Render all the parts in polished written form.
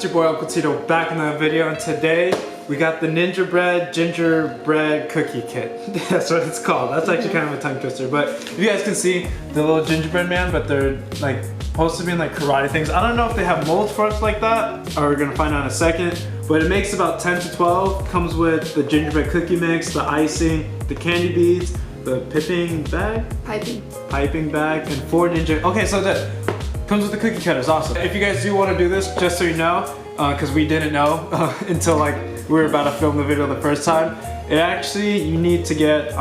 your boy Uncle Tito back in the video, and today we got the gingerbread cookie kit. That's what it's called. That's actually kind of a tongue twister, but you guys can see the little gingerbread man, but they're like supposed to be in like karate things. I don't know if they have molds for us like that, or we're gonna find out in a second, but it makes about 10 to 12. Comes with the gingerbread cookie mix, the icing, the candy beads, the piping bag, and 4 ninja. Okay, so that comes with the cookie cutters. Awesome. If you guys do want to do this, just so you know, because we didn't know until like we were about to film the video the first time, you need to get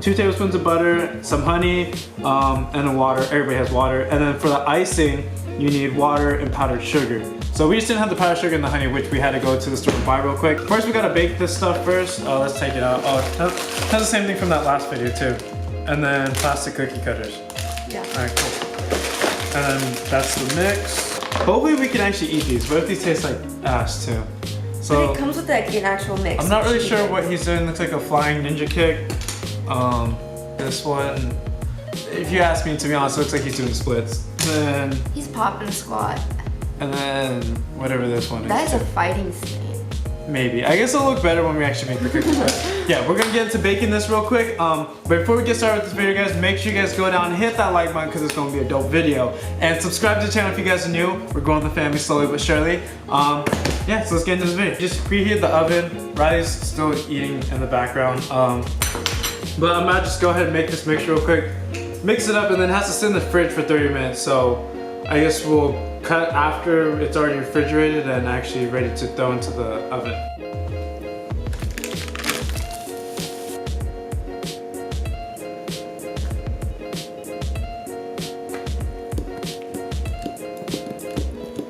2 tablespoons of butter, some honey, and the water. Everybody has water. And then for the icing, you need water and powdered sugar. So we just didn't have the powdered sugar and the honey, which we had to go to the store and buy real quick. First, we gotta bake this stuff first. Let's take it out. Oh, it has the same thing from that last video too. And then plastic cookie cutters. Yeah. All right, cool. And then that's the mix. Hopefully we can actually eat these. What if these taste like ass too? So but it comes with like an actual mix. I'm not really sure what he's doing. Looks like a flying ninja kick. This one, if you ask me, to be honest, it looks like he's doing splits. And then he's popping a squat. And then whatever this one is. That is a fighting snake. Maybe. I guess it'll look better when we actually make the cookies. Yeah, we're gonna get into baking this real quick. But before we get started with this video, guys, make sure you guys go down and hit that like button because it's gonna be a dope video. And subscribe to the channel if you guys are new. We're growing the family slowly but surely. Yeah, so let's get into this video. Just preheat the oven. Riley's still eating in the background. But I might just go ahead and make this mix real quick. Mix it up, and then it has to sit in the fridge for 30 minutes. So I guess we'll cut after it's already refrigerated and actually ready to throw into the oven.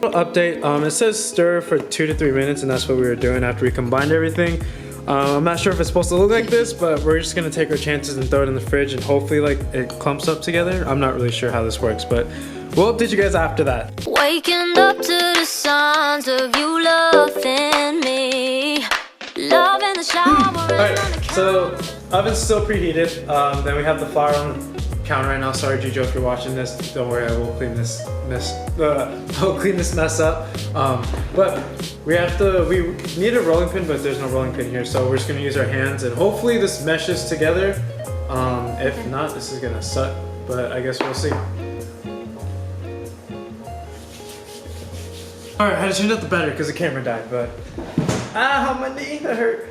Update, it says stir for 2 to 3 minutes, and that's what we were doing after we combined everything. I'm not sure if it's supposed to look like this, but we're just gonna take our chances and throw it in the fridge and hopefully like it clumps up together. I'm not really sure how this works, but we'll update you guys after that. Waking up to the sounds of you loving me, love in the shower. Alright, so oven's still preheated. Then we have the flour on the counter right now. Sorry, Gijo, if you're watching this. Don't worry, I will clean this mess. I'll clean this mess up. But we need a rolling pin, but there's no rolling pin here, so we're just gonna use our hands and hopefully this meshes together. If not, this is gonna suck, but I guess we'll see. Alright, I had to change up the battery because the camera died, but my knee, that hurt.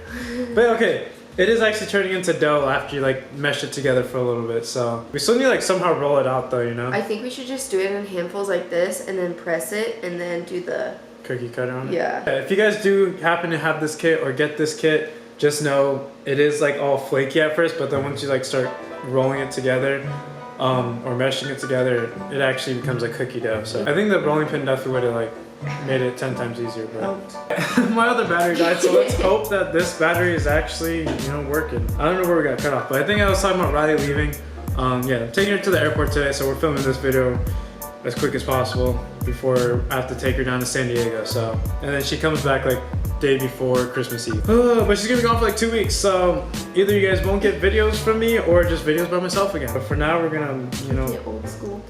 But okay, it is actually turning into dough after you like mesh it together for a little bit, so we still need to like somehow roll it out though, you know? I think we should just do it in handfuls like this and then press it and then do the cookie cutter on it? Yeah. If you guys do happen to have this kit or get this kit, just know it is like all flaky at first, but then once you like start rolling it together or meshing it together, it actually becomes a cookie dough. So I think the rolling pin definitely would have like made it 10 times easier, but my other battery died, so let's hope that this battery is actually, you know, working. I don't know where we got cut off, but I think I was talking about Riley leaving. Yeah, I'm taking her to the airport today, so we're filming this video as quick as possible before I have to take her down to San Diego. So, and then she comes back like day before Christmas Eve. But she's gonna be gone for like 2 weeks, so either you guys won't get videos from me or just videos by myself again. But for now, we're gonna, you know,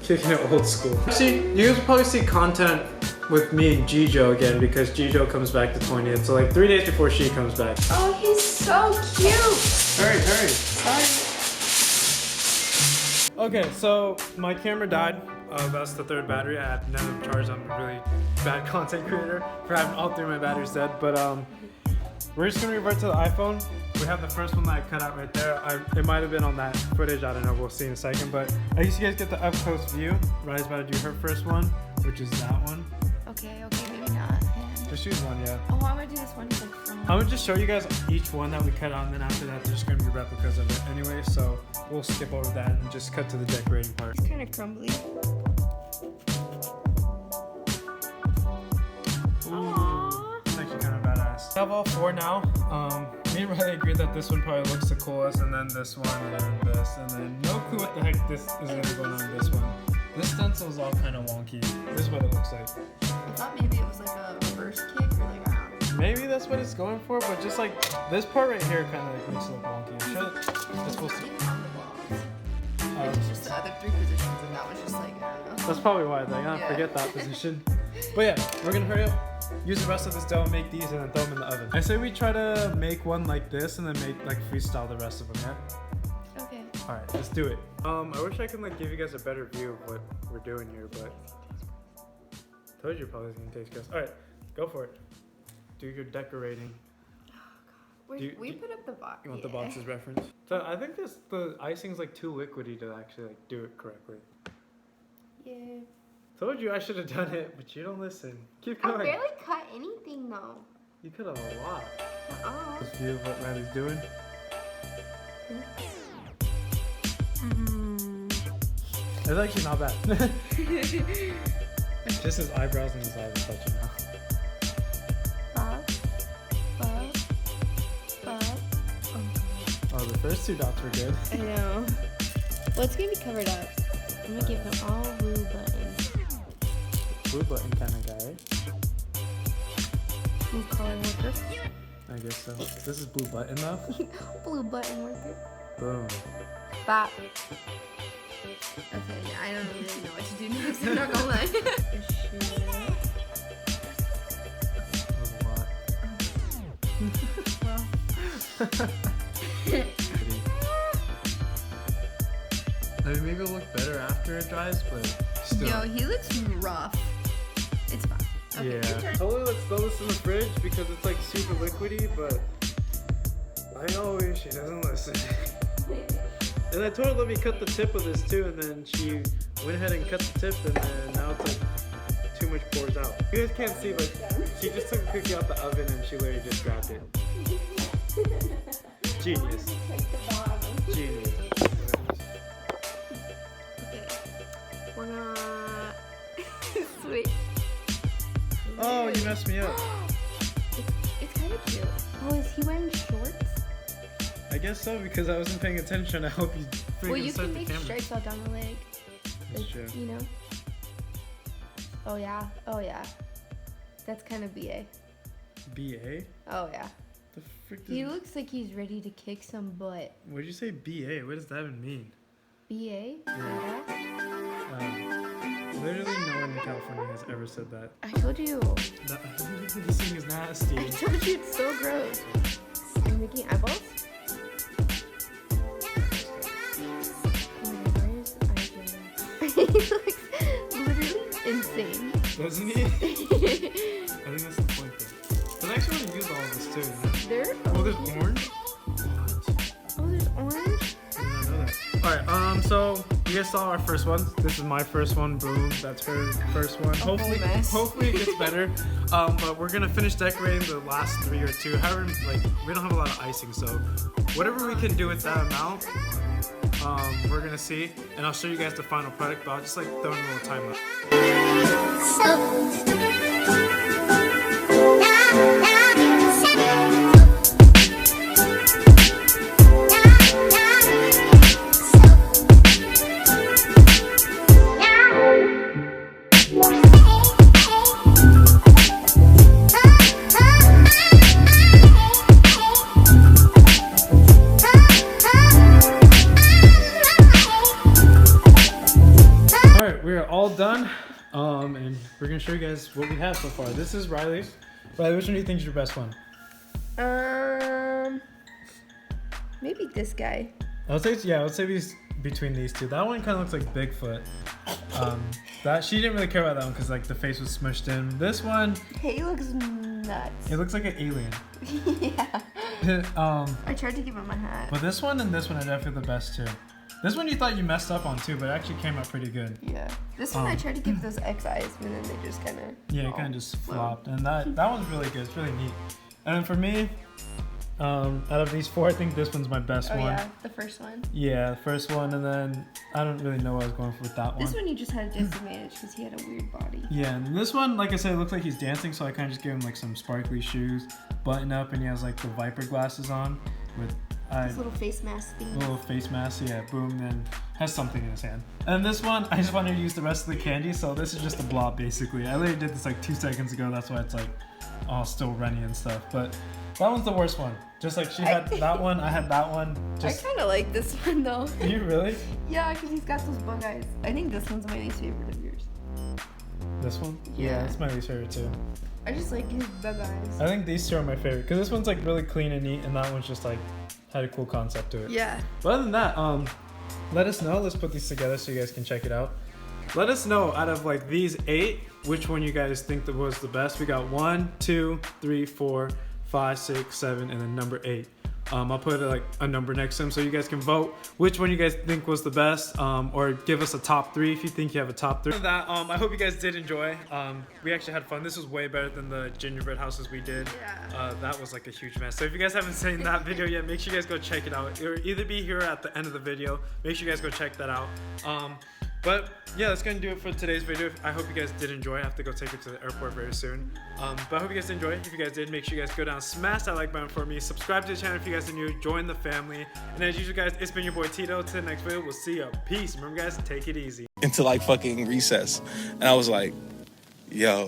kicking it old school. Actually, you guys will probably see content with me and Gijo again because Gijo comes back the 20th, so like 3 days before she comes back. Oh, he's so cute. Hurry. Sorry. Okay, so my camera died. That's the 3rd battery. I have none of them charged. I'm a really bad content creator for having all 3 of my batteries dead. But we're just gonna revert to the iPhone. We have the first one that I cut out right there. It might have been on that footage. I don't know. We'll see in a second. But I guess you guys get the up close view. Riley's about to do her first one, which is that one. Okay, maybe not. Just choose one, yeah. Oh, I'm gonna do this one like from... I'm gonna just show you guys each one that we cut out, and then after that, there's gonna be replicas of it anyway. So we'll skip over that and just cut to the decorating part. It's kind of crumbly. Ooh, it's actually kind of badass. I have all 4 now. Me and Riley agreed that this one probably looks the coolest, and then this one, and then this, and then no clue what the heck this is gonna go on this one. This stencil is all kind of wonky. This is what it looks like. I thought maybe it was like a reverse kick or like a... Maybe that's what it's going for, but just like this part right here kind of like makes it look wonky. It's supposed to... It's just the other 3 positions and that was just like, I don't know. That's probably why, like, I forget that position. But yeah, we're gonna hurry up, use the rest of this dough and make these and then throw them in the oven. I say we try to make one like this and then make like freestyle the rest of them, yeah? Okay. All right, let's do it. I wish I could like give you guys a better view of what we're doing here, but told you probably gonna taste good. All right, go for it. Do your decorating. We put up the box. You want the box's reference? So I think the icing's like too liquidy to actually like do it correctly. Yeah. Told you I should have done it, but you don't listen. Keep I going. barely cut anything though. You could have a lot. Uh-oh. This view of what Riley's doing. It's actually not bad. Just his eyebrows and his eyes are touching now. Oh, the first two dots were good. I know. Well, it's gonna be covered up. I'm gonna give them all blue buttons. Blue button kind of guy. Blue color worker. I guess so. This is blue button though. Blue button worker. Boom. Bop. Okay, I don't really know what to do next. I'm not gonna lie. That was a lot. I mean, maybe it'll look better after it dries, but still. Yo, he looks rough. It's fine. Okay, yeah. Totally, let's throw this in the fridge because it's like super liquidy, but I always, she doesn't listen. And I told her let me cut the tip of this too, and then she went ahead and cut the tip, and then now it's like too much pours out. You guys can't see, but she just took a cookie out the oven and she literally just grabbed it. Genius. Genius. Okay. We're gonna switch. Oh, you messed me up. It's kind of cute. Oh, is he wearing shorts? I guess so, because I wasn't paying attention. I hope you Well, you start can the make camera. stripes all down the leg. That's Like, true. you know? Oh, yeah. Oh, yeah. That's kind of BA. BA? Oh, yeah. The frick He does... looks like he's ready to kick some butt. What'd you say BA? What does that even mean? BA? Yeah. Literally no one in California has ever said that. I told you. This thing is nasty. I told you it's so gross. Are you making eyeballs? He looks literally insane. Doesn't he? I think that's the point though. But I actually want to use all of this too. There? Oh, there's orange? Oh, there's orange? I did not know that. Alright, so you guys saw our first one. This is my first one. Boom. That's her first one. Hopefully it gets better. But we're gonna finish decorating the last 3 or 2. However, like we don't have a lot of icing, so whatever we can do with that amount, we're gonna see. And I'll show you guys the final product, but I'll just like throw in a little time all done, and we're gonna show you guys what we have so far. This is Riley's. Riley, which one do you think is your best one? Maybe this guy. Let's say between these two. That one kind of looks like Bigfoot. That she didn't really care about that one because like the face was smushed in. This one, He looks nuts. it looks like an alien. Yeah. I tried to give him a hat. But this one and this one are definitely the best too. This one you thought you messed up on too, but it actually came out pretty good. Yeah. This one I tried to give those X eyes, but then they just kind of. Yeah, it kind of just flopped, and that one's really good. It's really neat. And then for me, out of these 4, I think this one's my best one. Oh yeah, the first one. Yeah, the first one, and then I don't really know what I was going for with that one. This one you just had a disadvantage because he had a weird body. Yeah, and this one, like I said, it looks like he's dancing, so I kind of just gave him like some sparkly shoes, button up, and he has like the Viper glasses on with This little face mask thing. little face mask, yeah, boom, and has something in his hand. And this one, I just wanted to use the rest of the candy, so this is just a blob basically. I literally did this like 2 seconds ago, that's why it's like all still runny and stuff. But that one's the worst one. Just like she had that one, I had that one. I kind of like this one though. You really? Yeah, because he's got those bug eyes. I think this one's my least favorite of yours. This one? Yeah. That's my least favorite too. I just like his bug eyes. I think these two are my favorite because this one's like really clean and neat, and that one's just like had a cool concept to it. Yeah. But other than that, let us know. Let's put these together so you guys can check it out. Let us know out of like these 8, which one you guys think that was the best. We got 1, 2, 3, 4, 5, 6, 7, and then number 8. I'll put like a number next to them so you guys can vote which one you guys think was the best, or give us a top 3 if you think you have a top 3. Other than that, I hope you guys did enjoy. We actually had fun. This was way better than the gingerbread houses we did. Yeah. That was like a huge mess. So if you guys haven't seen that video yet, make sure you guys go check it out. It'll either be here at the end of the video. Make sure you guys go check that out. But yeah, that's gonna do it for today's video. I hope you guys did enjoy. I have to go take it to the airport very soon. But I hope you guys did enjoy. If you guys did, make sure you guys go down, smash that like button for me, subscribe to the channel if you guys are new, join the family. And as usual, guys, it's been your boy Tito. Till the next video, we'll see ya. Peace. Remember, guys, take it easy. Into like fucking recess, and I was like, yo.